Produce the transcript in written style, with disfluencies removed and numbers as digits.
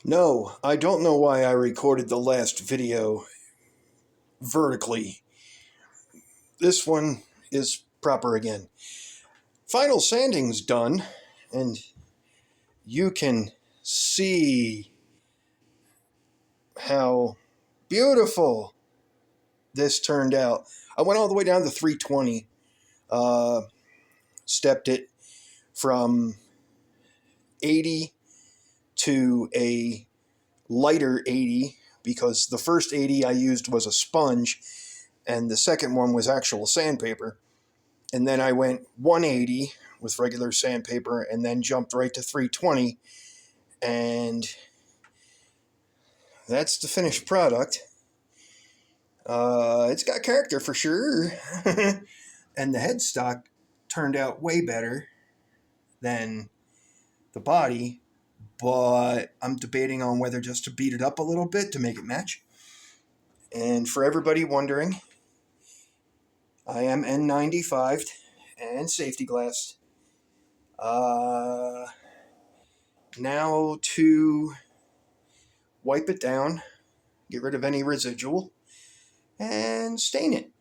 No, I don't know why I recorded the last video vertically. This one is proper again. Final sanding's done, and you can see how beautiful this turned out. I went all the way down to 320, stepped it from 80 to a lighter 80 because the first 80 I used was a sponge and the second one was actual sandpaper. And then I went 180 with regular sandpaper and then jumped right to 320. And that's the finished product. It's got character for sure. And the headstock turned out way better than the body, but I'm debating on whether just to beat it up a little bit to make it match. And for everybody wondering, I am N95'd and safety glassed. Now to wipe it down, get rid of any residual, and stain it.